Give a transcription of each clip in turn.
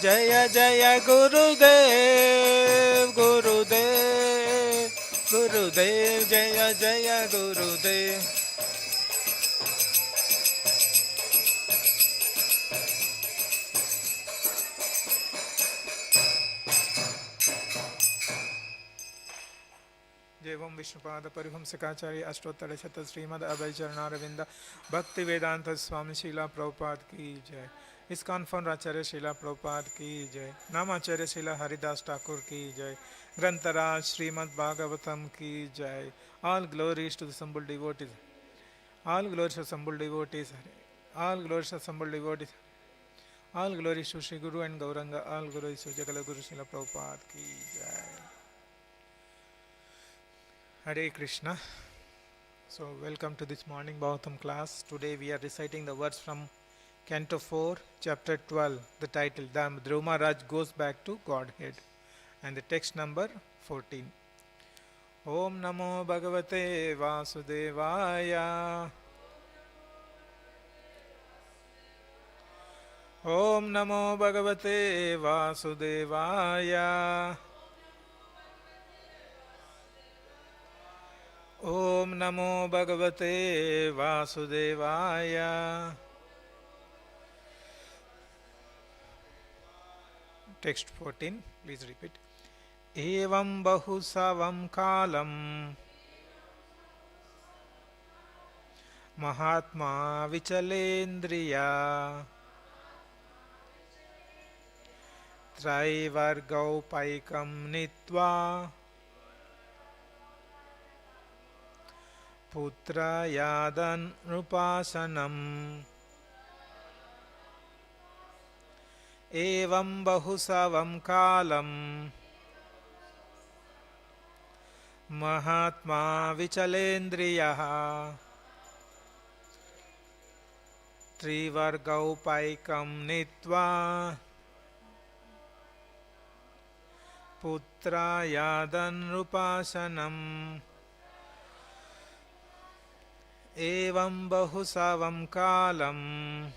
जय जय गुरुदेव गुरुदेव गुरुदेव जय जय गुरुदेव। जय ओम विष्णुपाद परिहंसकाचार्य अष्टोत्तर शत श्रीमद अभय चरणारविंद भक्ति वेदांत स्वामी शीला प्रभुपाद की जय। इस्कॉन फाउंडर आचार्य शीला प्रभुपाद की जय। नामाचार्य शीला हरिदास ठाकुर की जय। ग्रंथराज श्रीमद् भागवतम की जय। All glories to the assembled devotees. All glories to assembled devotees. All glories to assembled devotees. All glories to Sri Guru and Gauranga. All glories to Jagala Guru Srila Prabhupada ki jai. Hare Krishna. So welcome to this morning Bhagavatam class. Today we are reciting the words from Canto 4, Chapter 12. The title, The Dhruva Maharaj Goes Back to Godhead. And the text number 14. Om Namo Bhagavate Vasudevaya. Om Namo Bhagavate Vasudevaya. Om Namo Bhagavate Vasudevaya. Text 14, please repeat. Evam bahusavam kalam Mahatma vichalendriya Traivargau paikam nitva Putra yadan rupasanam. Evam bahusavam kalam Mahatma vichalendriya Trivargau paikam nitva Putra yadan rupasanam. Evam bahusavam kalam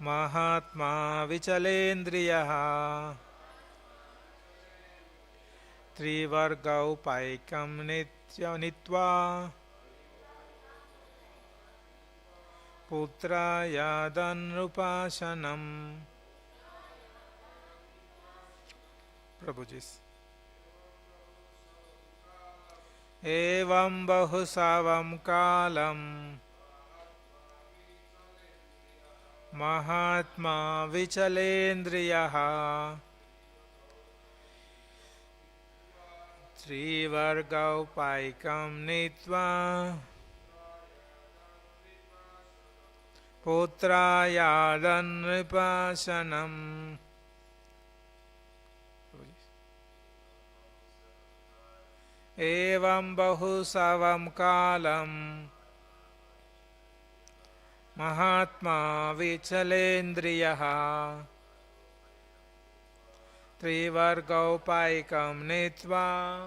Mahatma vichalendriya Trivargau paikam nitva Putra yadan rupasanam. Prabhuji. Evam bahusavam kalam Mahatma vichalendriya Trivargau paikam nitva Putra yadan ripasanam. Evam bahusavam kalam Mahatma vichalendriya Trivargau paikam nitva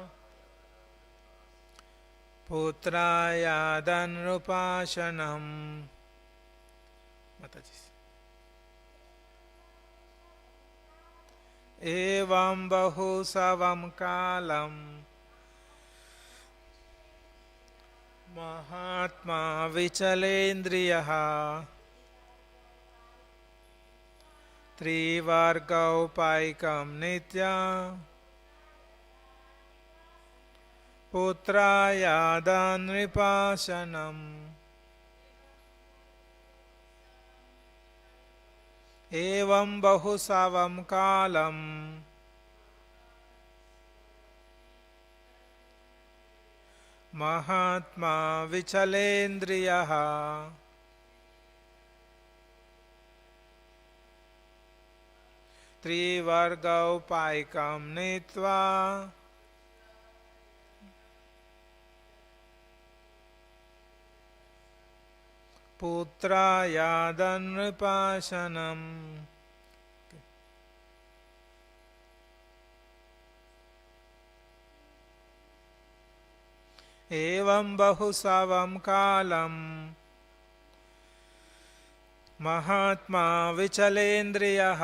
Putra yadan rupasanam. Mataji. Evam bahusavam kalam Mahatma vichalendriya Trivargau paikam nitya Putra yadan ripasanam. Evam bahusavam kalam Mahatma vichalendriya Trivargau paikam nitva Putra yadan ripasanam. Evam bahusavam kalam महात्मा विचलेन्द्रियः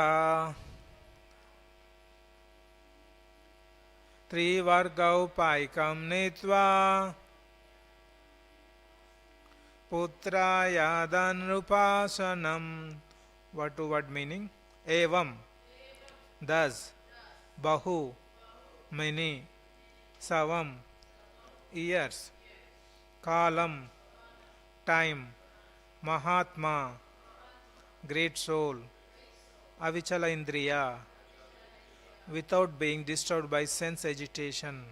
त्रिवर्गौपायकं नीत्वा पुत्रायादनुपासनम्. What to what meaning? Evam, thus, Bahu, many, Savam, years, Kalam, time, Mahatma, great soul, Avichala Indriya, without being disturbed by sense agitation,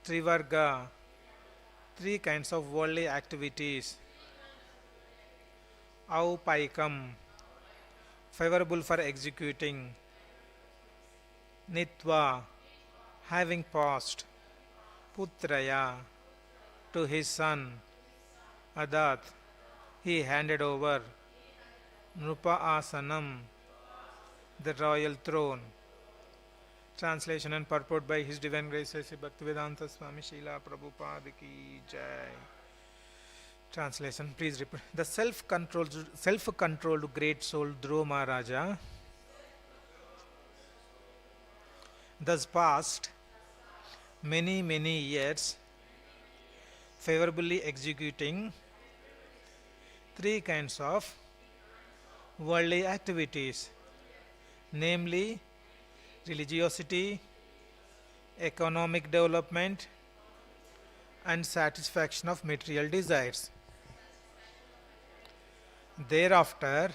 Trivarga, three kinds of worldly activities, Aupaikam, favorable for executing, Nitva, having passed, Putraya, to his son, Adat, he handed over, Nrupa Asanam, the royal throne. Translation and purport by His Divine Grace Sri Bhaktivedanta Swami Srila Prabhupada Ki Jai. Translation, please repeat. The self-controlled great soul Dhruva Maharaja thus passed many years favorably executing three kinds of worldly activities, namely religiosity, economic development, and satisfaction of material desires. Thereafter,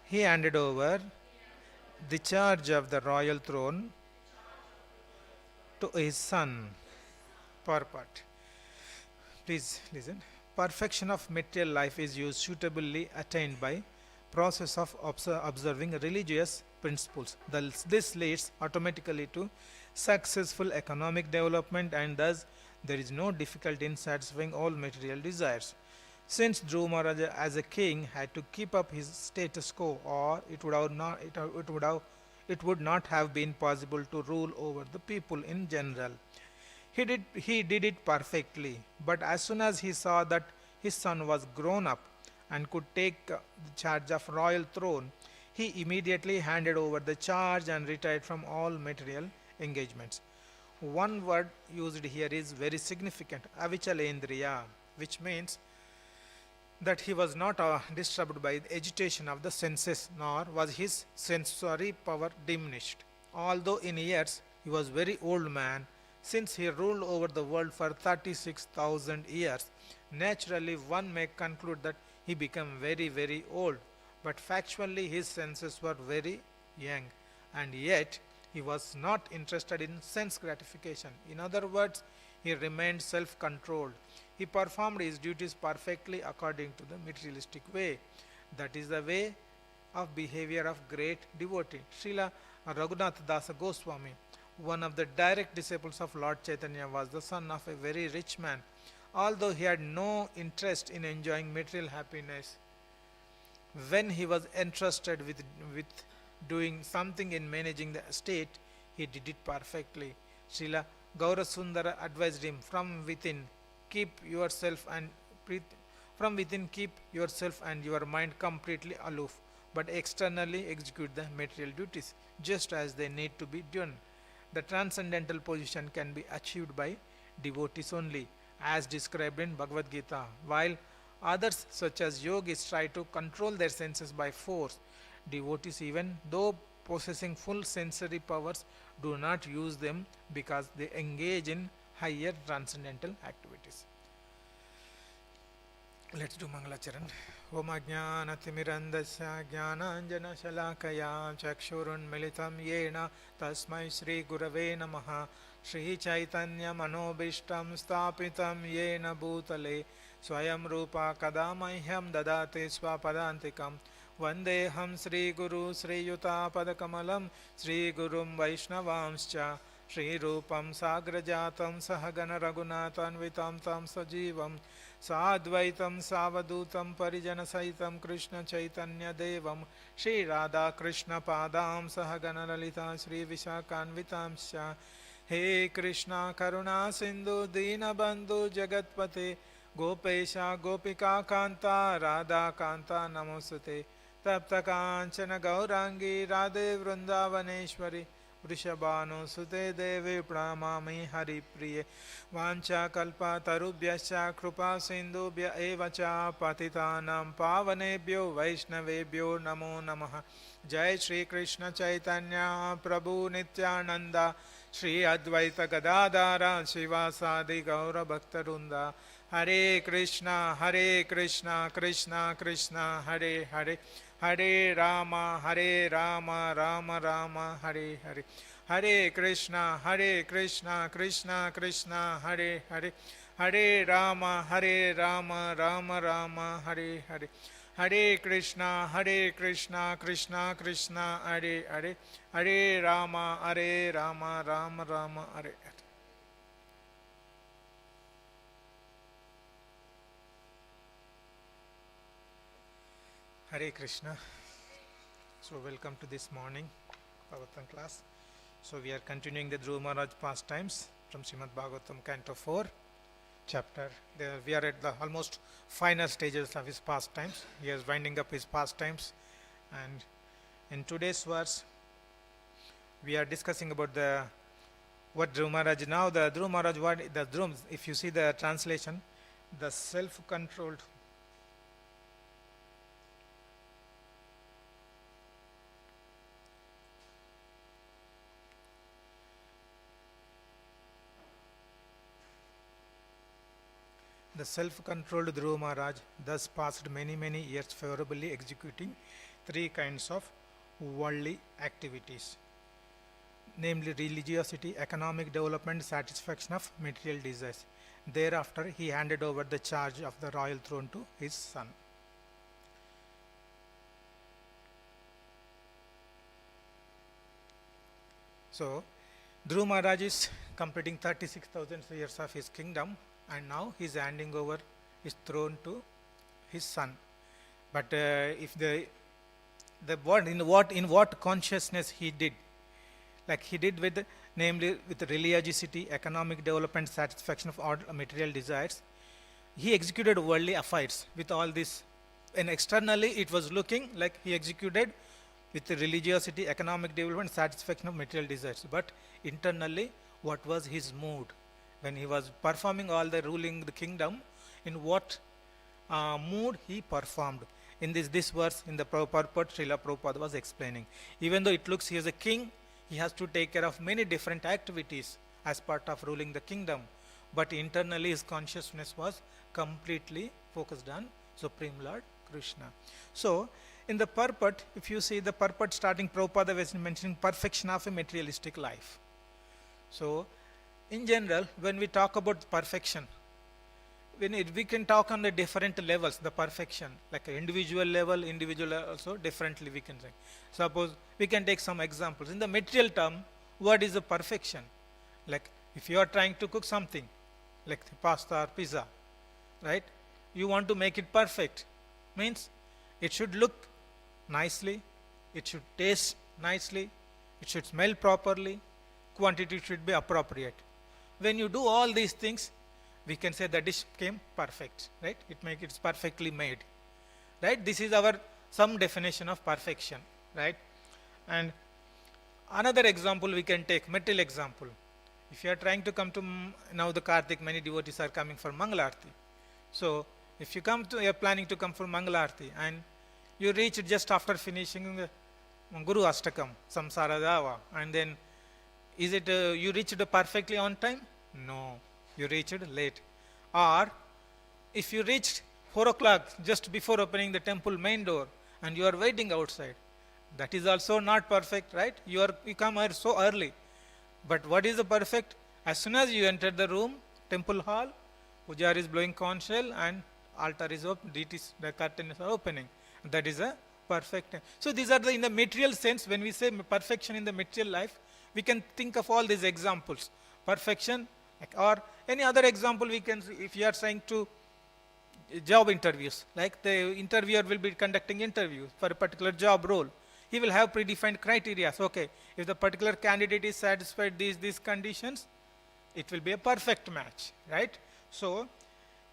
he handed over the charge of the royal throne to his son. Purport. Please listen. Perfection of material life is used suitably attained by process of observing religious principles. This leads automatically to successful economic development, and thus there is no difficulty in satisfying all material desires. Since Dhruva Maharaja as a king had to keep up his status quo, or it would not have been possible to rule over the people in general. He did it perfectly, but as soon as he saw that his son was grown up and could take the charge of royal throne, he immediately handed over the charge and retired from all material engagements. One word used here is very significant, avichalendriya, which means that he was not disturbed by the agitation of the senses, nor was his sensory power diminished. Although in years he was very old man, since he ruled over the world for 36,000 years, naturally one may conclude that he became very old, but factually his senses were very young, and yet he was not interested in sense gratification. In other words, he remained self-controlled. He performed his duties perfectly according to the materialistic way. That is the way of behavior of great devotee. Srila Raghunath Dasa Goswami, one of the direct disciples of Lord Chaitanya, was the son of a very rich man. Although he had no interest in enjoying material happiness, when he was entrusted with doing something in managing the estate, he did it perfectly. Srila Gaurasundara advised him, keep yourself and keep yourself and your mind completely aloof, but externally execute the material duties just as they need to be done. The transcendental position can be achieved by devotees only, as described in Bhagavad Gita, while others such as yogis try to control their senses by force. Devotees, even though possessing full sensory powers, do not use them because they engage in higher transcendental activities. Let's do Mangalacharan. Om Ajnanatimirandasya Jnananjana Shalakaya Chakshurunmilitam Yena Tasmai Shri Gurave Namaha Shri Chaitanya Manobishtam Stapitam Yena Bhutale Swayam Rupa Kadamahyam Dadate Swapadantikam Vandeham Sri Guru Sri Yuta Padakamalam Sri Gurum Vaishnavamscha Shri Rupam Sagrajatam Sahagana Raghunathanvitam Tam Sajivam Sadvaitam Savadutam Parijana Saitam Krishna Chaitanya Devam Shri Radha Krishna Padam Sahagana Lalita Shri Vishakanvitamscha He Krishna Karuna Sindhu Dina Bandhu Jagatpate Gopesha Gopika Kanta Radha Kanta Namosute Tapta Kanchana Gaurangi Radhe Vrindavaneshwari Vrishabhanu Sute Devi Pramami Hari Priye Vancha Kalpa Tarubhyascha Krupa Sindhubhya Evacha Patitanam Pavanebhyo Vaishnavebhyo Namo Namaha Jai Shri Krishna Chaitanya Prabhu Nityananda Shri Advaita Gadadara Shivasadi Gaura Bhaktarunda Hare Krishna Krishna Krishna Hare Hare Hare Rama Rama Rama Hare Hare Hare Krishna Krishna Krishna Hare Hare Hare Rama Rama Rama Hare Hare Hare Krishna Krishna Krishna Hare Hare Hare Rama Rama Rama Hare Hare. Hare Krishna. So welcome to this morning Bhagavatam class. So we are continuing the Dhruva Maharaj pastimes from Srimad Bhagavatam Canto 4 chapter. We are at the almost final stages of his pastimes. He is winding up his pastimes, and in today's verse we are discussing about what Dhruva Maharaj now. The Dhruva Maharaj, the Dhruva, if you see the translation, the self-controlled Dhruva Maharaj thus passed many years favorably executing three kinds of worldly activities, namely religiosity, economic development, satisfaction of material desires. Thereafter, he handed over the charge of the royal throne to his son. So, Dhruva Maharaj is completing 36,000 years of his kingdom, and now he is handing over his throne to his son. But if the word in what consciousness he did, like he did with, namely with religiosity, economic development, satisfaction of all material desires, he executed worldly affairs with all this, and externally it was looking like he executed with religiosity, economic development, satisfaction of material desires. But internally, what was his mood when he was performing all the ruling the kingdom? In what mood he performed? In this verse, in the purport, Srila Prabhupada was explaining. Even though it looks he is a king, he has to take care of many different activities as part of ruling the kingdom. But internally, his consciousness was completely focused on Supreme Lord Krishna. So, in the purport, if you see the purport starting, Prabhupada was mentioning perfection of a materialistic life. So, in general, when we talk about perfection, we can talk on the different levels, the perfection, like an individual level, also differently we can say. Suppose we can take some examples. In the material term, what is the perfection? Like if you are trying to cook something, like pasta or pizza, right? You want to make it perfect. Means it should look nicely, it should taste nicely, it should smell properly, quantity should be appropriate. When you do all these things, we can say the dish came perfect, right? It's perfectly made, right? This is our some definition of perfection, right? And another example we can take, material example. If you are trying to come to now the Kartik, many devotees are coming for Mangalarti. So if you are planning to come for Mangalarti and you reach just after finishing Guru Ashtakam, Samsara Dava, and then is it you reached perfectly on time? No, you reached late. Or if you reached 4 o'clock just before opening the temple main door and you are waiting outside, that is also not perfect, right? You come here so early. But what is the perfect? As soon as you enter the room, temple hall, Pujar is blowing conch shell and altar is open, the curtains are opening. That is a perfect. So these are in the material sense, when we say perfection in the material life, we can think of all these examples. Perfection, or any other example we can see. If you are saying to job interviews, like the interviewer will be conducting interviews for a particular job role, he will have predefined criteria. So, okay, if the particular candidate is satisfied these conditions, it will be a perfect match, right? So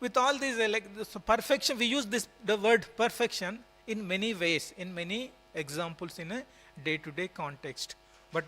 with all these like this perfection, we use this the word perfection in many ways, in many examples in a day-to-day context. But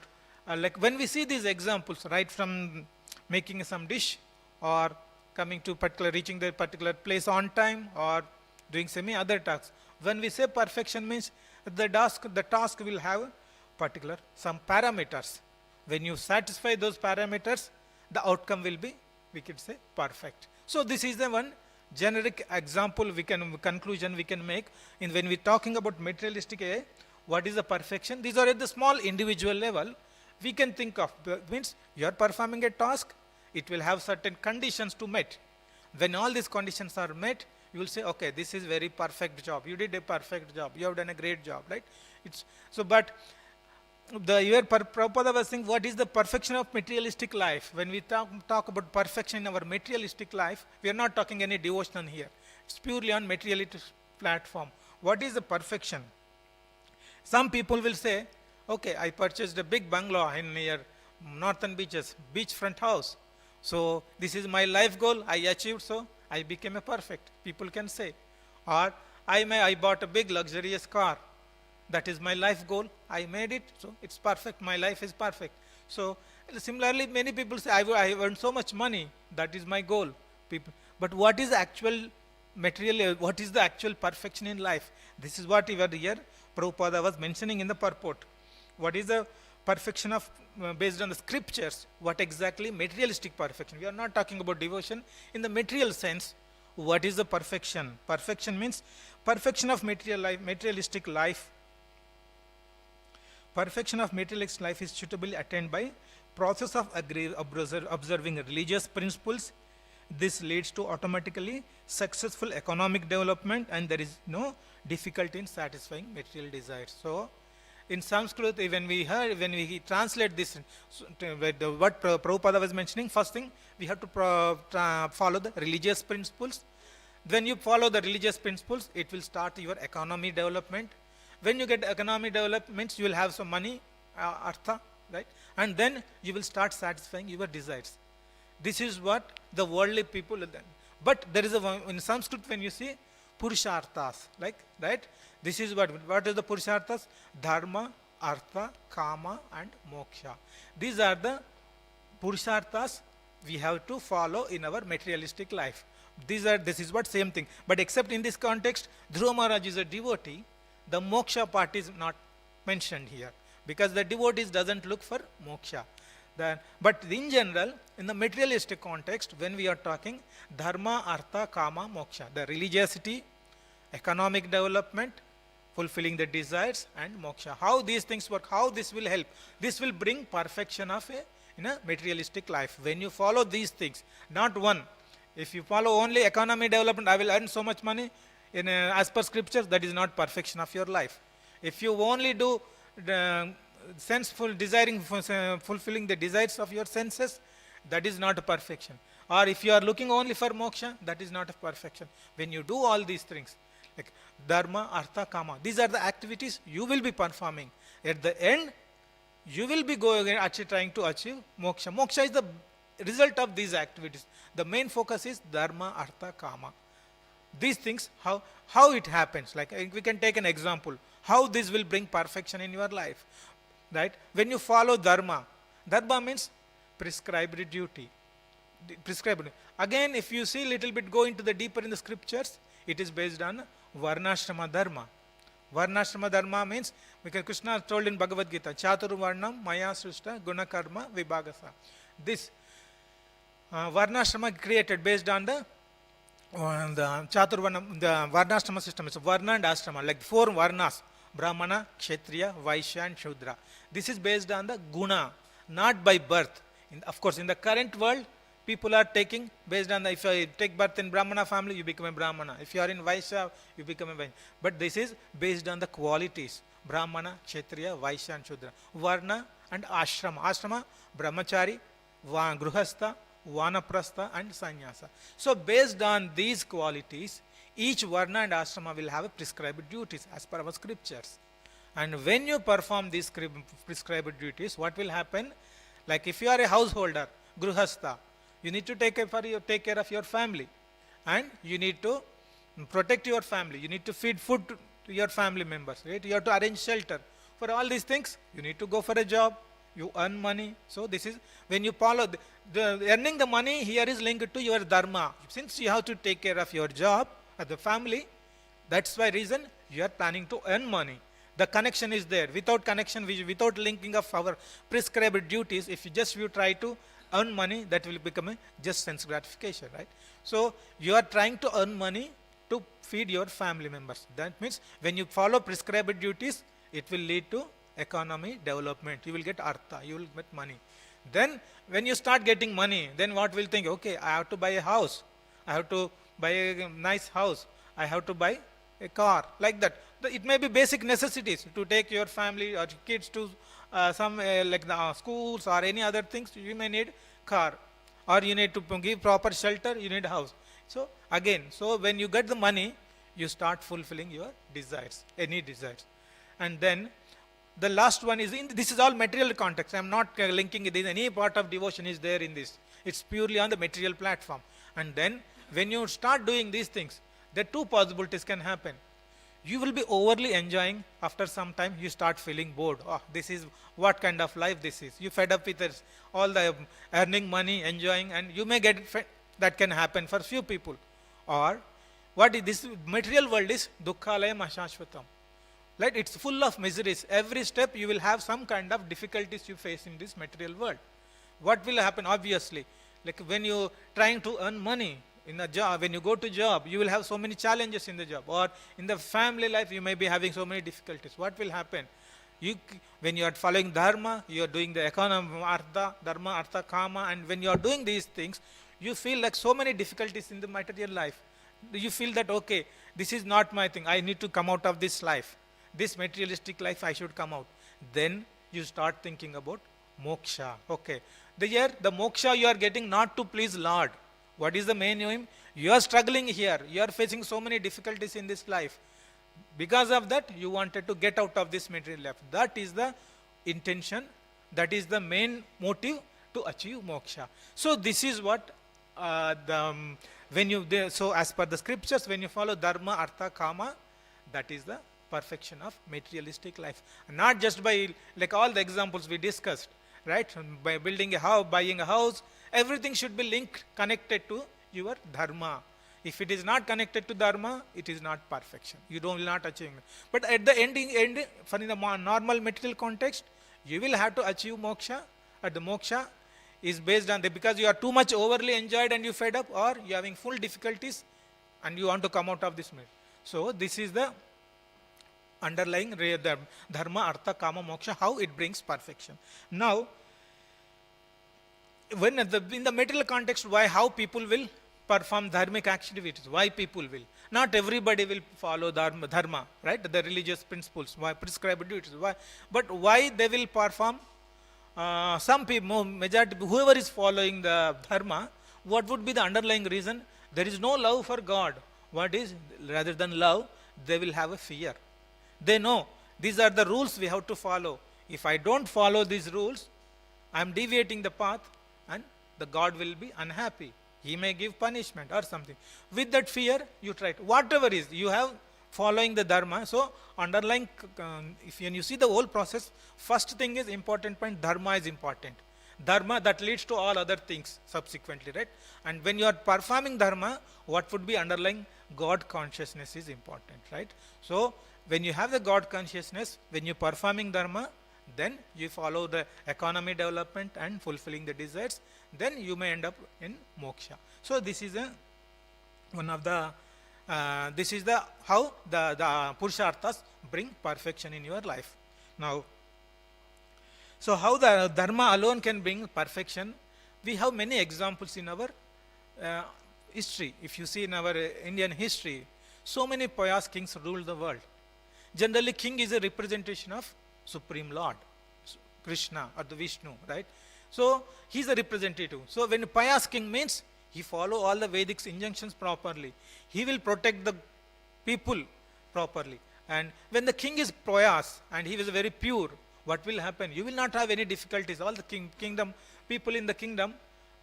like when we see these examples, right from making some dish or coming to particular reaching the particular place on time or doing semi other tasks, when we say perfection means the task will have particular some parameters. When you satisfy those parameters, the outcome will be, we could say, perfect. So this is the one generic example we can conclusion we can make in when we're talking about materialistic AI. What is the perfection? These are at the small individual level. We can think of means you are performing a task. It will have certain conditions to meet. When all these conditions are met, you will say, okay, this is very perfect job. You did a perfect job. You have done a great job, right? It's so, but Prabhupada was saying, what is the perfection of materialistic life? When we talk about perfection in our materialistic life, we are not talking any devotion here. It's purely on materialistic platform. What is the perfection? Some people will say, okay, I purchased a big bungalow in near northern beaches, beachfront house. So this is my life goal. I achieved, so I became a perfect. People can say, or I bought a big luxurious car. That is my life goal. I made it, so it's perfect. My life is perfect. So similarly, many people say, I earned so much money. That is my goal. People, but what is the actual material? What is the actual perfection in life? This is what even here Prabhupada was mentioning in the purport. What is the perfection of based on the scriptures? What exactly materialistic perfection? We are not talking about devotion in the material sense. What is the perfection? Perfection means perfection of materialistic life. Perfection of materialistic life is suitably attained by process of observing religious principles. This leads to automatically successful economic development, and there is no difficulty in satisfying material desires. So, in Sanskrit, when we translate this, what Prabhupada was mentioning, first thing we have to follow the religious principles. When you follow the religious principles, it will start your economy development. When you get economic developments, you will have some money, artha, right? And then you will start satisfying your desires. This is what the worldly people have done. But there is in Sanskrit, when you see Purusharthas, like, right? This is what is the Purusharthas? Dharma, Artha, Kama and Moksha. These are the Purusharthas we have to follow in our materialistic life. This is what same thing. But except in this context, Dhruva Maharaj is a devotee. The moksha part is not mentioned here because the devotees doesn't look for moksha. But in general, in the materialistic context, when we are talking dharma, artha, kama, moksha, the religiosity, economic development, fulfilling the desires, and moksha. How these things work, how this will help. This will bring perfection of in a materialistic life. When you follow these things, not one. If you follow only economic development, I will earn so much money, as per scriptures, that is not perfection of your life. If you only do fulfilling the desires of your senses, that is not a perfection. Or if you are looking only for moksha, that is not a perfection. When you do all these things, like dharma, artha, kama, these are the activities you will be performing. At the end, you will be going and actually trying to achieve moksha. Moksha is the result of these activities. The main focus is dharma, artha, kama. These things, how it happens, like we can take an example, how this will bring perfection in your life, right? When you follow dharma means prescribed duty. Again, if you see little bit, go into the deeper in the scriptures, it is based on varnashrama dharma. Varnashrama dharma means, because Krishna told in Bhagavad Gita, Chatur Varnam Maya Srishta Guna Karma Vibhagasa. This varnashrama created based on the Chaturvarna, the Varnashrama system. It's Varna and Ashrama, like 4 Varnas, Brahmana, Kshatriya, Vaishya and Shudra. This is based on the Guna, not by birth. Of course, in the current world, people are taking based on if you take birth in Brahmana family, you become a Brahmana. If you are in Vaishya, you become a Vaishya. But this is based on the qualities, Brahmana, Kshatriya, Vaishya and Shudra. Varna and Ashrama. Ashrama, Brahmachari, Gruhastha, Vanaprastha and Sannyasa. So based on these qualities, each Varna and Ashrama will have a prescribed duties as per our scriptures. And when you perform these prescribed duties, what will happen? Like if you are a householder, Gruhastha, you need to take care of your family. and you need to protect your family. You need to feed food to your family members, right? You have to arrange shelter. For all these things, you need to go for a job. You earn money. So this is when you follow the earning the money here is linked to your dharma. Since you have to take care of your job or the family, that's why reason you are planning to earn money. The connection is there. Without connection, without linking of our prescribed duties, if you try to earn money, that will become a just sense gratification, right? So you are trying to earn money to feed your family members. That means when you follow prescribed duties, it will lead to economy development. You will get artha, you will get money. Then when you start getting money, then what will think? Okay, I have to buy a house. I have to buy a nice house. I have to buy a car, like that. It may be basic necessities to take your family or kids to some like the schools or any other things. You may need car, or you need to give proper shelter. You need a house. So again, so when you get the money, you start fulfilling your desires, any desires, and then the last one is this is all material context. I am not linking it. Any part of devotion is there in this. It's purely on the material platform. And then when you start doing these things, the two possibilities can happen. You will be overly enjoying. After some time, you start feeling bored. Oh, this is what kind of life this is. You fed up with this, all the earning money, enjoying, and you may get fed. That can happen for few people. Or what is this material world is dukkhalayam ashashvatam. Right? It's full of miseries. Every step you will have some kind of difficulties you face in this material world. What will happen? Obviously, like when you trying to earn money in a job, when you go to job, you will have so many challenges in the job, or in the family life, you may be having so many difficulties. What will happen? When you are following dharma, you are doing the economy, artha, dharma, artha, kama, and when you are doing these things, you feel like so many difficulties in the material life. You feel that, okay, this is not my thing. I need to come out of this life. This materialistic life, I should come out. Then you start thinking about moksha. Okay. The moksha you are getting not to please Lord. What is the main aim? You are struggling here. You are facing so many difficulties in this life. Because of that, you wanted to get out of this material life. That is the intention. That is the main motive to achieve moksha. So this is what so as per the scriptures, when you follow dharma, artha, kama, that is the perfection of materialistic life. Not just by like all the examples we discussed, right? By building a house, buying a house, everything should be linked, connected to your dharma. If it is not connected to dharma, it is not perfection. You will not achieve it. But at the end, for in the normal material context, you will have to achieve moksha. At the moksha is based on because you are too much overly enjoyed and you fed up, or you are having full difficulties and you want to come out of this mess. So this is the underlying the dharma, artha, kama, moksha, how it brings perfection. Now, when in the material context, how people will perform dharmic activities, why people will. Not everybody will follow dharma, right? The religious principles, why prescribed duties, why, but why they will perform. Some people, majority, whoever is following the dharma, what would be the underlying reason? There is no love for God. What is, rather than love, they will have a fear. They know these are the rules we have to follow. If I don't follow these rules, I am deviating the path, and the God will be unhappy. He may give punishment or something. With that fear, you try to, whatever is, you have following the dharma. So underlying, when you see the whole process, first thing is important point, dharma is important. Dharma that leads to all other things subsequently, right? And when you are performing dharma, what would be underlying? God consciousness is important, right? So when you have the God consciousness, when you're performing dharma, then you follow the economy development and fulfilling the desires, then you may end up in moksha. So this is one of the this is the how the purusharthas bring perfection in your life. Now, so how the dharma alone can bring perfection? We have many examples in our history. If you see in our Indian history, so many pious kings ruled the world. Generally, king is a representation of Supreme Lord, Krishna or the Vishnu, right? So he is a representative. So when a pious king means he follow all the Vedic injunctions properly. He will protect the people properly. And when the king is pious and he is very pure, what will happen? You will not have any difficulties. All the kingdom people in the kingdom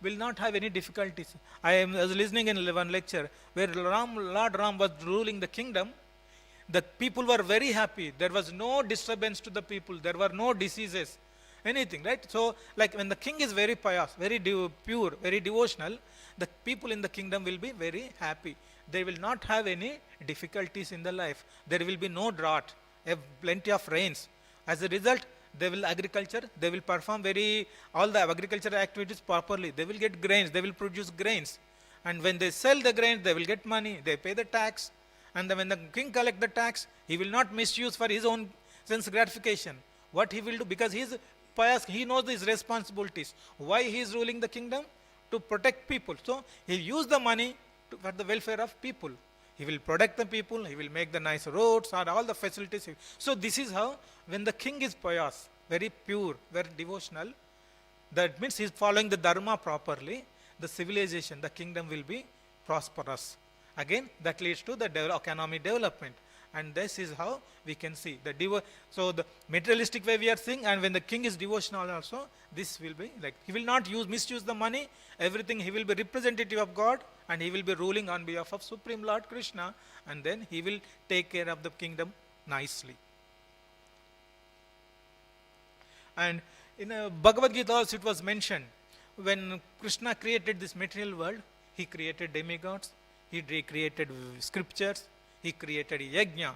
will not have any difficulties. Was listening in one lecture where Lord Ram was ruling the kingdom. The people were very happy. There was no disturbance to the people. There were no diseases, anything, right? So, like when the king is very pious, very pure, very devotional, the people in the kingdom will be very happy. They will not have any difficulties in the life. There will be no drought, plenty of rains. As a result, they will agriculture, they will perform all the agricultural activities properly. They will get grains, they will produce grains. And when they sell the grains, they will get money, they pay the tax. And then when the king collect the tax, he will not misuse for his own sense gratification. What he will do, because he is pious, he knows his responsibilities. Why he is ruling the kingdom? To protect people. So he will use the money for the welfare of people. He will protect the people, he will make the nice roads or all the facilities. So this is how, when the king is pious, very pure, very devotional, that means he is following the dharma properly, the civilization, the kingdom will be prosperous. Again, that leads to the economic development. And this is how we can see the so the materialistic way we are seeing, and when the king is devotional also, this will be like, he will not misuse the money, everything. He will be representative of God, and he will be ruling on behalf of Supreme Lord Krishna, and then he will take care of the kingdom nicely. And in Bhagavad Gita also it was mentioned, when Krishna created this material world, he created demigods, he created scriptures, he created yajna.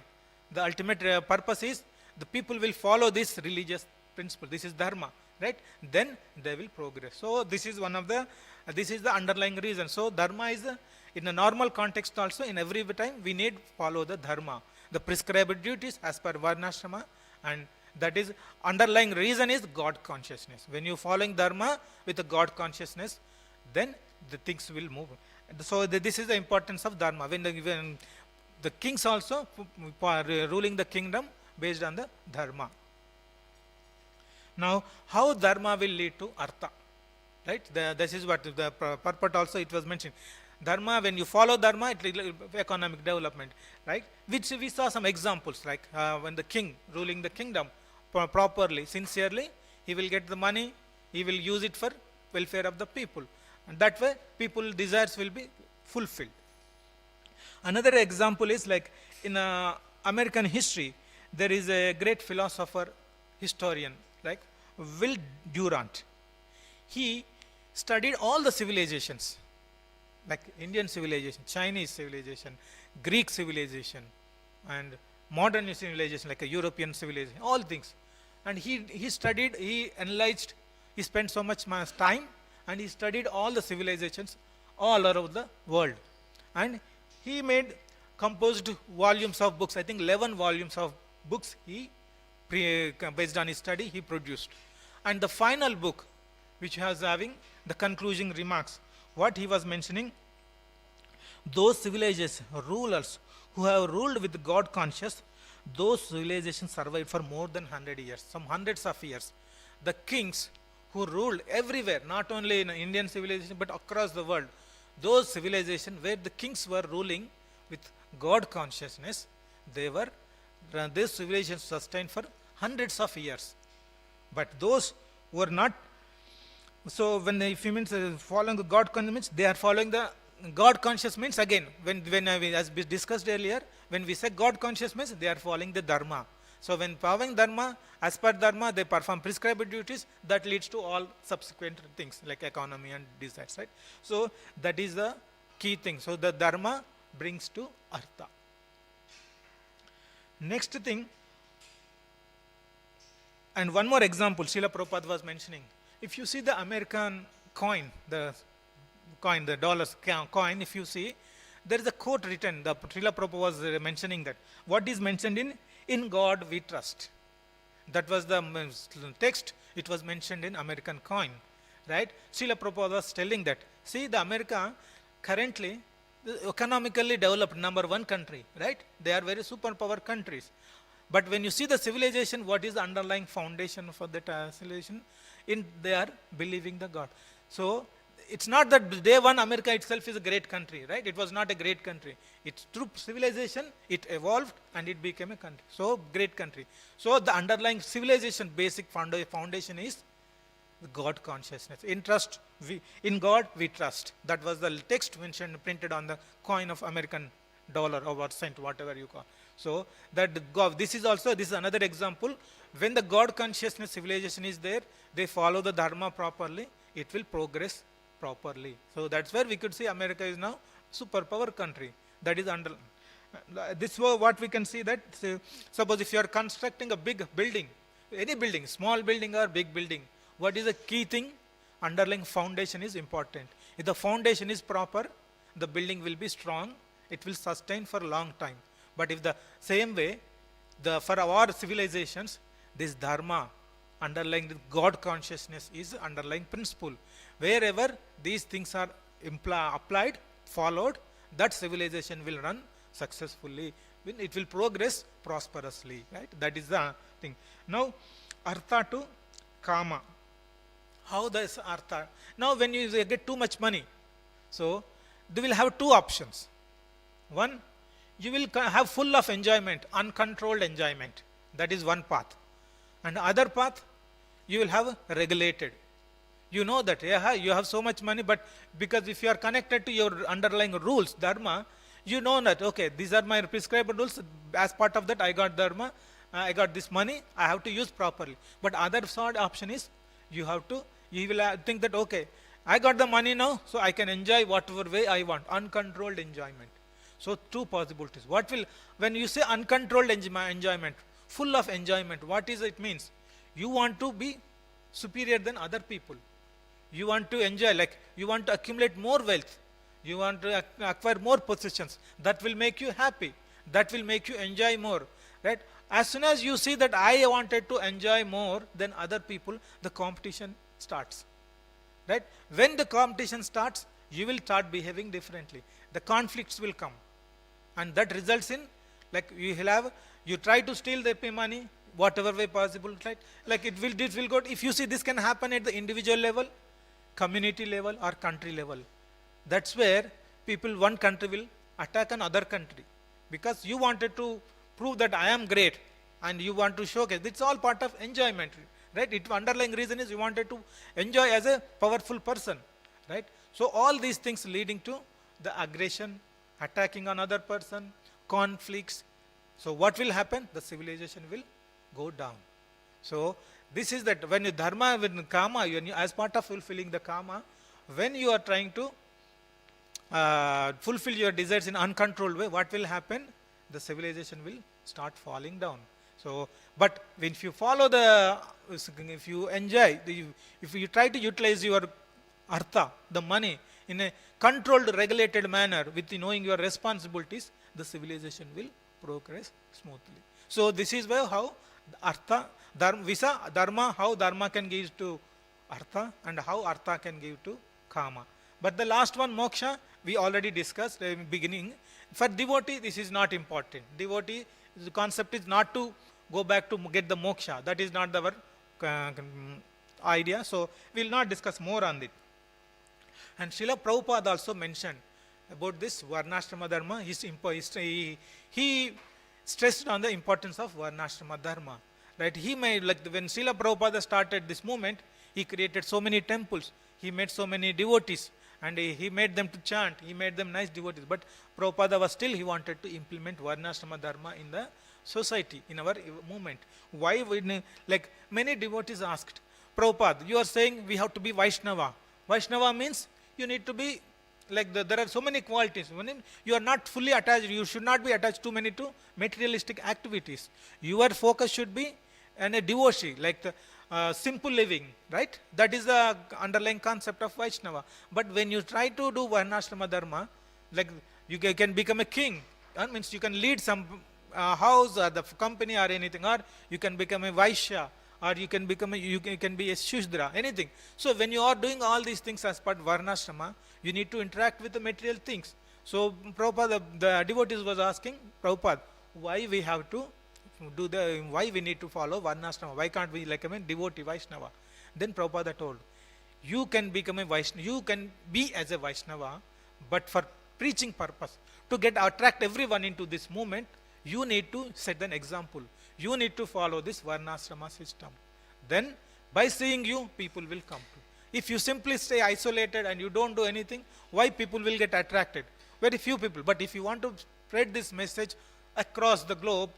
The ultimate purpose is the people will follow this religious principle. This is dharma, right? Then they will progress. So this is this is the underlying reason. So dharma is in a normal context also, in every time we need follow the dharma, the prescribed duties as per varnashrama, and that is underlying reason is God consciousness. When you following dharma with the God consciousness, then the things will move. So this is the importance of dharma. When the kings also ruling the kingdom based on the dharma. Now, how dharma will lead to artha, right? This is what the purport also it was mentioned. Dharma, when you follow dharma, it will economic development, right? Which we saw some examples, like when the king ruling the kingdom properly, sincerely, he will get the money, he will use it for welfare of the people, and that way people's desires will be fulfilled. Another example is like in American history, there is a great philosopher, historian, like Will Durant. He studied all the civilizations, like Indian civilization, Chinese civilization, Greek civilization, and modern civilization, like a European civilization, all things. And he studied, he analyzed, he spent so much time, and he studied all the civilizations all around the world. And he composed volumes of books. I think 11 volumes of books he based on his study he produced. And the final book, which was having the concluding remarks, what he was mentioning, those civilizations, rulers who have ruled with God conscious, those civilizations survived for more than 100 years, some hundreds of years. The kings who ruled everywhere, not only in Indian civilization but across the world, those civilizations where the kings were ruling with God consciousness, these civilizations sustained for hundreds of years. But those who were not, so when if you means following the God consciousness, they are following the God conscious means again, as we discussed earlier, when we say God consciousness, they are following the dharma. So when following dharma, as per dharma, they perform prescribed duties, that leads to all subsequent things like economy and desires, right? So that is the key thing. So the dharma brings to artha. Next thing, and one more example, Srila Prabhupada was mentioning. If you see the American coin, the dollars coin, if you see, there is a quote written, the Srila Prabhupada was mentioning that. What is mentioned in God we trust. That was the text, it was mentioned in American coin, right? Srila Prabhupada was telling that, see the America currently economically developed #1 country, right? They are very superpower countries. But when you see the civilization, what is the underlying foundation for that civilization? They are believing the God. So it's not that day one America itself is a great country, right? It was not a great country. It's through civilization, it evolved and it became a country. So great country. So the underlying civilization basic foundation is The God consciousness. In God we trust. That was the text mentioned, printed on the coin of American dollar or cent, whatever you call. So that God, this is another example. When the God consciousness civilization is there, they follow the dharma properly, it will progress properly. So that's where we could see America is now superpower country. That is under this was what we can see that suppose if you are constructing a big building, any building, small building or big building, what is the key thing? Underlying foundation is important. If the foundation is proper, the building will be strong, it will sustain for a long time. But if the same way, for our civilizations, this dharma, underlying the God consciousness is underlying principle. Wherever these things are applied, followed, that civilization will run successfully. It will progress prosperously. Right? That is the thing. Now, artha to kama. How does artha? Now, when you get too much money, so they will have two options. One, you will have full of enjoyment, uncontrolled enjoyment. That is one path. And other path, you will have regulated. You know that, yeah, you have so much money, but because if you are connected to your underlying rules, dharma, you know that, okay, these are my prescribed rules. As part of that, I got dharma, I got this money, I have to use properly. But other sort option is, you will think that, okay, I got the money now, so I can enjoy whatever way I want, uncontrolled enjoyment. So two possibilities. When you say uncontrolled enjoyment, full of enjoyment, what is it means? You want to be superior than other people. You want to enjoy, like you want to accumulate more wealth. You want to acquire more possessions. That will make you happy. That will make you enjoy more. Right? As soon as you see that I wanted to enjoy more than other people, the competition starts. Right? When the competition starts, you will start behaving differently. The conflicts will come. And that results in, like you try to steal the money, whatever way possible, right? Like it will go, if you see this can happen at the individual level, community level or country level. That's where one country will attack another country. Because you wanted to prove that I am great and you want to showcase. It's all part of enjoyment, right? Underlying reason is you wanted to enjoy as a powerful person, right? So all these things leading to the aggression, attacking another person, conflicts. So what will happen? The civilization will go down. So this is that when you dharma, when kama, as part of fulfilling the kama, when you are trying to fulfill your desires in uncontrolled way, what will happen? The civilization will start falling down. So, but if you follow if you enjoy, if you try to utilize your artha, the money, in a controlled, regulated manner with knowing your responsibilities, the civilization will progress smoothly. So this is where how artha, dharma, how dharma can give to artha and how artha can give to kama. But the last one, moksha, we already discussed in the beginning. For devotee, this is not important. Devotee, the concept is not to go back to get the moksha. That is not our idea. So we will not discuss more on it. And Srila Prabhupada also mentioned about this Varnashrama Dharma. He stressed on the importance of Varnashrama Dharma. Right? He made, like when Srila Prabhupada started this movement, he created so many temples. He made so many devotees. And he made them to chant. He made them nice devotees. But Prabhupada was still, he wanted to implement Varnashrama Dharma in the society, in our movement. Why? Like many devotees asked, Prabhupada, you are saying we have to be Vaishnava. Vaishnava means you need to be like there are so many qualities. You are not fully attached. You should not be attached too many to materialistic activities. Your focus should be on a devotee, like the simple living, right? That is the underlying concept of Vaishnava. But when you try to do Varnashrama Dharma, like you can become a king. That means you can lead some house or the company or anything, or you can become a Vaishya, or you can be a Shudra, anything. So when you are doing all these things as part of Varnashrama, you need to interact with the material things. So Prabhupada, the devotees was asking, Prabhupada, why we have to why we need to follow Varnashrama? Why can't we devotee Vaishnava? Then Prabhupada told, you can become a Vaishnava, you can be as a Vaishnava, but for preaching purpose, to attract everyone into this movement, you need to set an example. You need to follow this Varnashrama system. Then By seeing you, people will come to. If you simply stay isolated and you don't do anything, why people will get attracted? Very few people. But if you want to spread this message across the globe,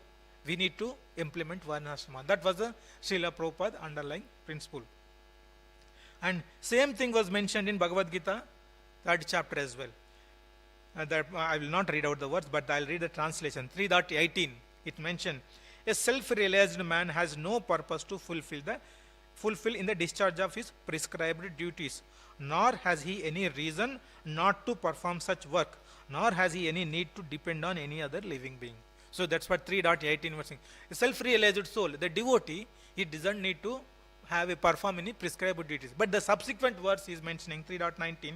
we need to implement Varnashrama. That was the Srila Prabhupada underlying principle. And same thing was mentioned in Bhagavad Gita, third chapter as well. I will not read out the words, but I will read the translation. 3.18, it mentioned, a self-realized man has no purpose to fulfill in the discharge of his prescribed duties, nor has he any reason not to perform such work, nor has he any need to depend on any other living being. So that's what 3.18 was saying. A self-realized soul, the devotee, he doesn't need to perform any prescribed duties. But the subsequent verse is mentioning 3.19.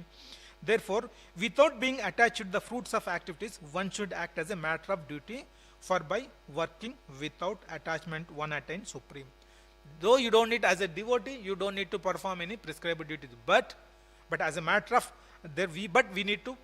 Therefore, without being attached to the fruits of activities, one should act as a matter of duty, for by working without attachment, one attains supreme. Though you don't need, as a devotee, you don't need to perform any prescribed duties. But as a matter of, we need to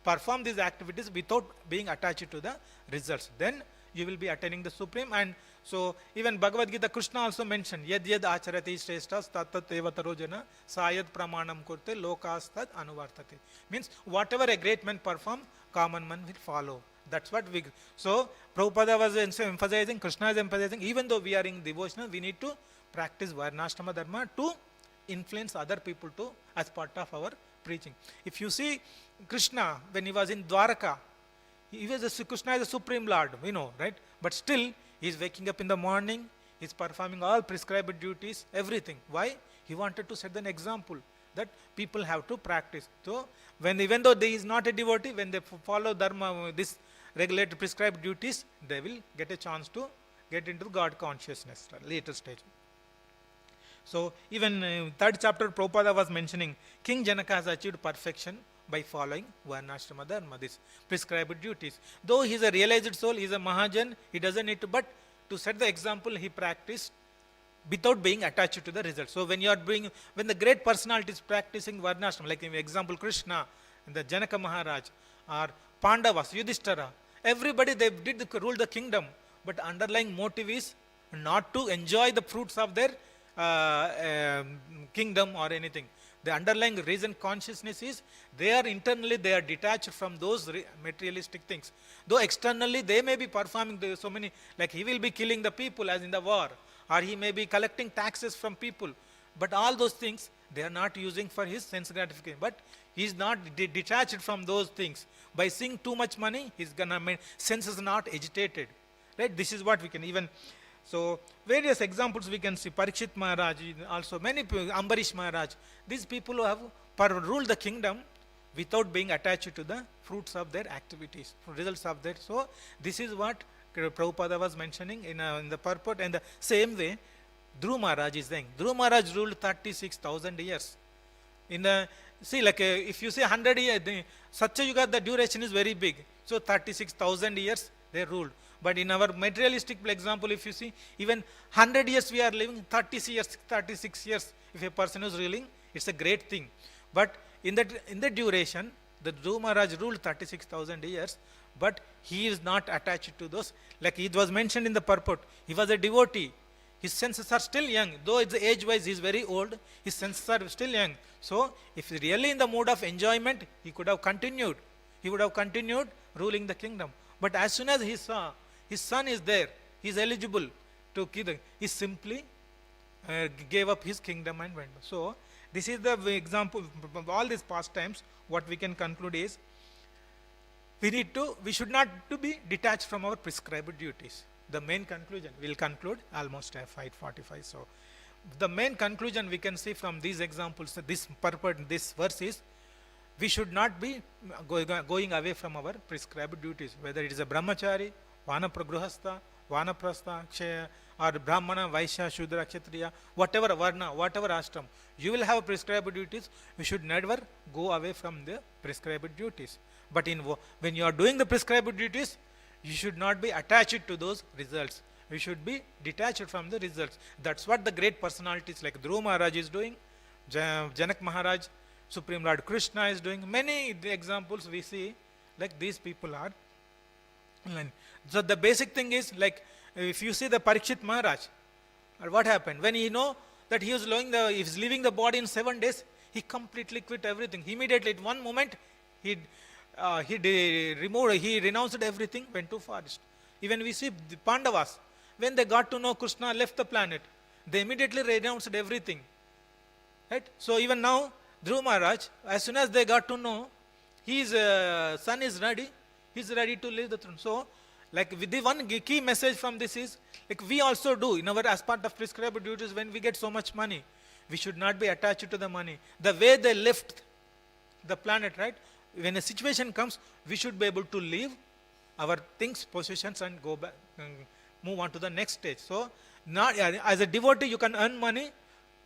perform these activities without being attached to the results. Then you will be attaining the supreme. And so even Bhagavad Gita, Krishna also mentioned, yad yad acharati shreshtas tatat eva tarojana sayad pramanam kurte lokas tad anuvartate. Means whatever a great man perform, common man will follow. That's what we. So Prabhupada was emphasizing, Krishna is emphasizing, even though we are in devotional, we need to practice Varnashrama Dharma to influence other people to as part of our preaching. If you see Krishna, when he was in Dwaraka, Krishna is the Supreme Lord, we know, right? But still, he is waking up in the morning, he is performing all prescribed duties, everything. Why? He wanted to set an example that people have to practice. So, even though he is not a devotee, when they follow Dharma, this regulated prescribed duties, they will get a chance to get into God consciousness later stage. So, even third chapter, Prabhupada was mentioning, King Janaka has achieved perfection by following Varnashrama Dharma, these prescribed duties. Though he is a realized soul, he is a Mahajan, he doesn't need to, but to set the example, he practiced without being attached to the result. So when when the great personality is practicing Varnashrama, like in example Krishna, the Janaka Maharaj, or Pandavas, Yudhishthira, everybody they did rule the kingdom, but underlying motive is not to enjoy the fruits of their kingdom or anything. The underlying reason consciousness is they are internally they are detached from those materialistic things. Though externally they may be performing so many, like he will be killing the people as in the war, or he may be collecting taxes from people, but all those things they are not using for his sense gratification. But he is not detached from those things. By seeing too much money, his sense is not agitated. Right? This is what we can even. So various examples we can see. Parikshit Maharaj, also many people, Ambarish Maharaj. These people who have ruled the kingdom without being attached to the fruits of their activities, results of their. So this is what Prabhupada was mentioning in the purport. And the same way, Dhruv Maharaj is saying. Dhruv Maharaj ruled 36,000 years. If you say 100 years, Satya Yuga, the duration is very big. So 36,000 years they ruled. But in our materialistic example, if you see, even 100 years we are living, 36 years, if a person is ruling, it's a great thing. But in the duration, the Dhruv Maharaj ruled 36,000 years, but he is not attached to those. Like it was mentioned in the purport, he was a devotee. His senses are still young. Though it's age-wise he is very old, his senses are still young. So, if really in the mood of enjoyment, he could have continued. He would have continued ruling the kingdom. But as soon as he saw his son is there, he is eligible to kill, he simply gave up his kingdom and went. So, this is the example of all these pastimes. What we can conclude is, we should not to be detached from our prescribed duties. The main conclusion, we'll conclude almost at 5:45. So, the main conclusion we can see from these examples, this purport, this verse is, we should not be going away from our prescribed duties, whether it is a brahmachari, vanapragruhastha, vanaprastha, kshaya, or brahmana, vaishya, shudra, kshatriya, whatever varna, whatever ashram, you will have prescribed duties. We should never go away from the prescribed duties. But when you are doing the prescribed duties, you should not be attached to those results. You should be detached from the results. That's what the great personalities like Dhruv Maharaj is doing, Janak Maharaj, Supreme Lord Krishna is doing. Many examples we see like these people are. So the basic thing is, like if you see the Parikshit Maharaj, what happened? When that he was leaving the body in 7 days. He completely quit everything. Immediately, at one moment, he he renounced everything, went to forest. Even we see the Pandavas, when they got to know Krishna left the planet, they immediately renounced everything. Right? So even now, Dhruv Maharaj, as soon as they got to know his son is ready, he's ready to leave the throne. So, like with the one key message from this is, like we also do in our as part of prescribed duties, when we get so much money, we should not be attached to the money. The way they left the planet, right? When a situation comes, we should be able to leave our things, possessions, and go back, move on to the next stage. So, not as a devotee, you can earn money,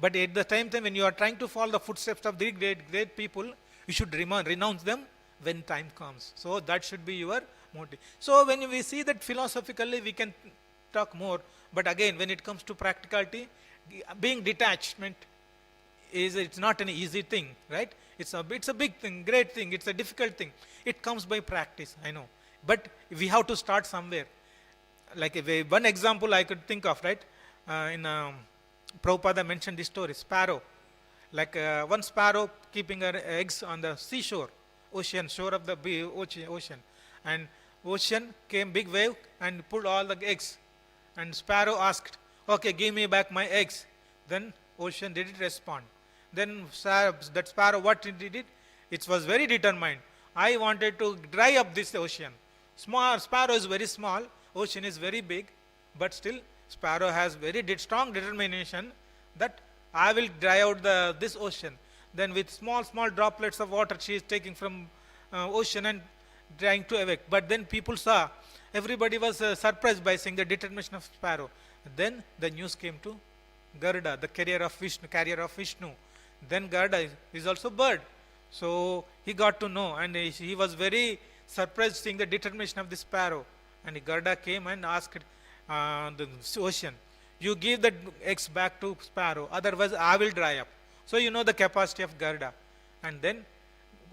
but at the same time, when you are trying to follow the footsteps of the great people, you should renounce them when time comes. So that should be your motive. So when we see that philosophically, we can talk more. But again, when it comes to practicality, being detachment it's not an easy thing, right? It's a big thing, great thing. It's a difficult thing. It comes by practice, I know. But we have to start somewhere. Like one example I could think of, right? In Prabhupada mentioned this story, sparrow. Like one sparrow keeping her eggs on the seashore, ocean, shore of the ocean. And ocean came big wave and pulled all the eggs. And sparrow asked, okay, give me back my eggs. Then ocean didn't respond. Then that sparrow, what it did? It was very determined. I wanted to dry up this ocean. Small sparrow is very small, ocean is very big, but still sparrow has very strong determination that I will dry out this ocean. Then with small droplets of water she is taking from ocean and trying to evac. But then people saw, everybody was surprised by seeing the determination of sparrow. Then the news came to Garuda, the carrier of Vishnu. Then Garuda is also bird. So he got to know, and he was very surprised seeing the determination of the sparrow. And Garuda came and asked the ocean, you give the eggs back to sparrow, otherwise I will dry up. So you know the capacity of Garuda. And then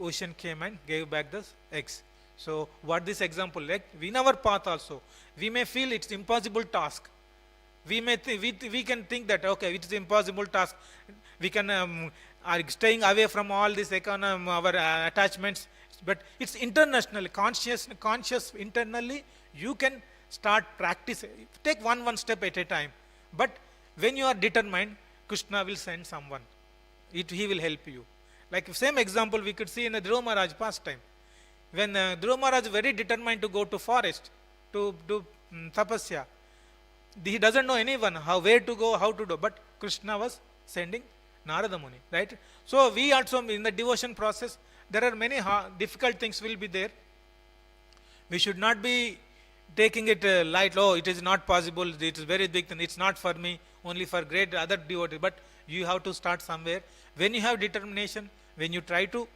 ocean came and gave back the eggs. So what this example, like in our path also, we may feel it's impossible task. We may we can think that okay, it is impossible task. We can are staying away from all this our attachments, but it's internationally conscious internally. You can start practice. Take one step at a time. But when you are determined, Krishna will send someone. He will help you. Like same example we could see in the Dhruva Maharaj pastime. When Dhruva Maharaj is very determined to go to forest to do tapasya, he doesn't know anyone, where to go, how to do. But Krishna was sending Narada Muni, right? So we also in the devotion process, there are many difficult things will be there. We should not be taking it light. Oh, it is not possible. It is very big thing. It's not for me, only for great other devotees. But you have to start somewhere. When you have determination, when you try to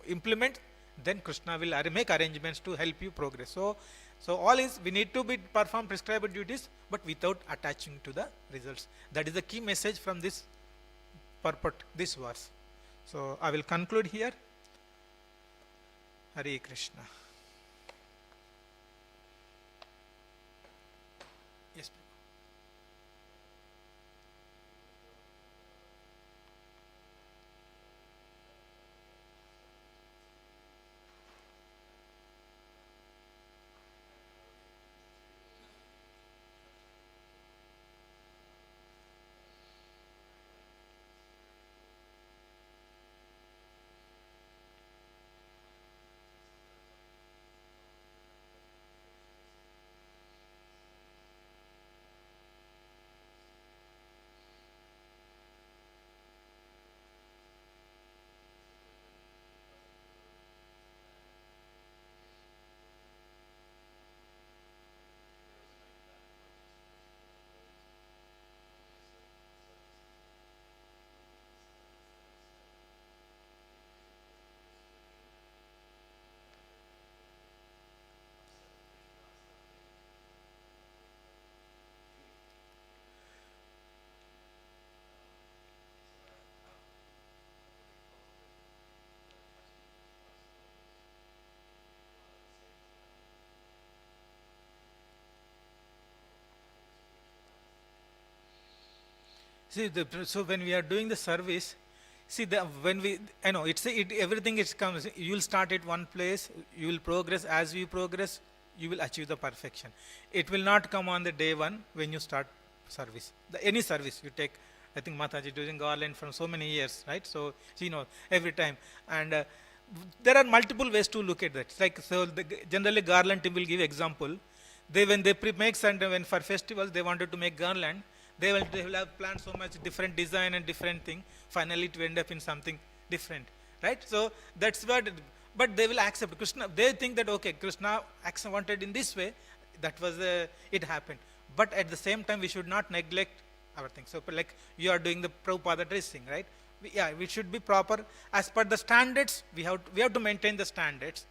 implement, then Krishna will make arrangements to help you progress. So all is, we need to perform prescribed duties, but without attaching to the results. That is the key message from this purport, this verse. So I will conclude here. Hare Krishna. Yes, Prabhu. See, so when we are doing the service, see when we, I know everything it comes. You will start at one place. You will progress as you progress. You will achieve the perfection. It will not come on the day one when you start service. Any service you take. I think Mataji doing garland from so many years, right? So every time, and there are multiple ways to look at that. It's like so, generally garland team will give example. They when they make and when for festivals they wanted to make garland, they will have planned so much different design and different thing. Finally, it will end up in something different, right? So that's what. But they will accept Krishna. They think that okay, Krishna wanted in this way. That was it happened. But at the same time, we should not neglect our thing. So like you are doing the Prabhupada dressing, right? We should be proper as per the standards. We have to maintain the standards,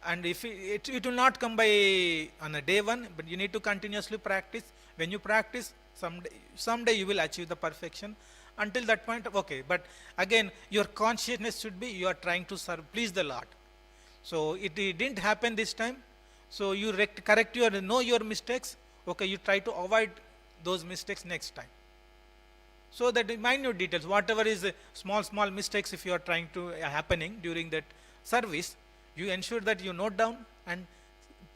and if it will not come by on a day one, but you need to continuously practice. When you practice, someday you will achieve the perfection. Until that point, okay. But again, your consciousness should be you are trying to please the Lord. So it didn't happen this time. So you correct know your mistakes. Okay, you try to avoid those mistakes next time. So that minute details, whatever is small mistakes, if you are trying to happening during that service, you ensure that you note down and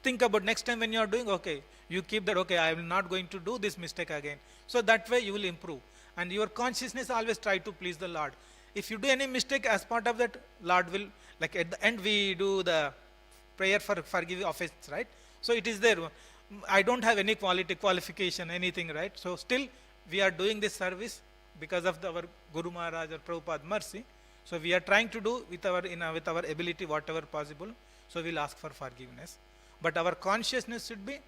think about next time when you are doing. Okay, you keep that. Okay, I am not going to do this mistake again. So that way you will improve, and your consciousness always try to please the Lord. If you do any mistake as part of that, Lord will, like at the end we do the prayer for forgiving offense, right? So it is there. I don't have any qualification, anything, right? So still we are doing this service because of our Guru Maharaj or Prabhupada mercy. So we are trying to do with our ability whatever possible. So we'll ask for forgiveness. But our consciousness should be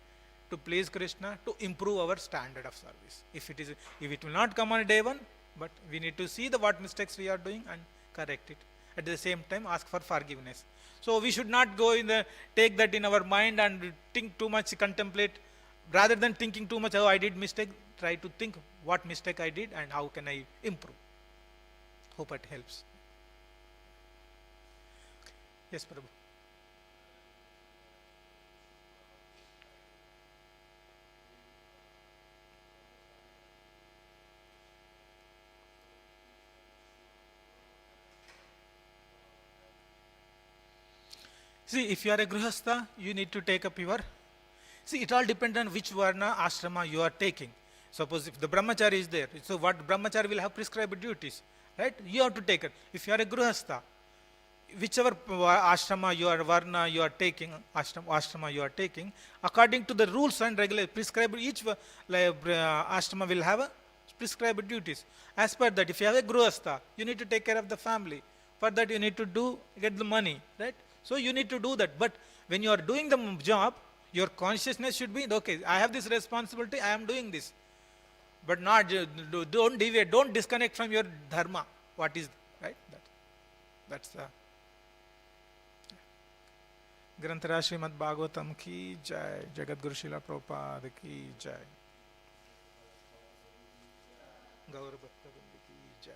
to please Krishna, to improve our standard of service. If it will not come on day one, but we need to see what mistakes we are doing and correct it. At the same time, ask for forgiveness. So we should not go take that in our mind and think too much, contemplate. Rather than thinking too much, oh, I did mistake, try to think what mistake I did and how can I improve. Hope it helps. Yes, Prabhu. See, if you are a Grihastha, you need to take up your. See, it all depends on which Varna ashrama you are taking. Suppose if the Brahmachari is there, so what Brahmachari will have prescribed duties, right? You have to take it. If you are a Grihastha, whichever ashrama you are, Varna you are taking, ashrama you are taking, according to the rules and regulations prescribed, each ashrama will have a prescribed duties. As per that, if you have a Grihastha, you need to take care of the family. For that, you need to get the money, right? So you need to do that. But when you are doing the job, your consciousness should be, okay, I have this responsibility, I am doing this. But not, don't deviate, don't disconnect from your dharma. What is, right? That's the Granthara Srimad Bhagavatam ki jai, Jagat Guru Srila Prabhupada ki jai. Gaur Bhakta Vrinda ki jai.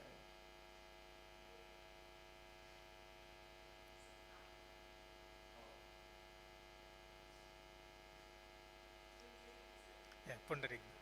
Yeah, Pundarika.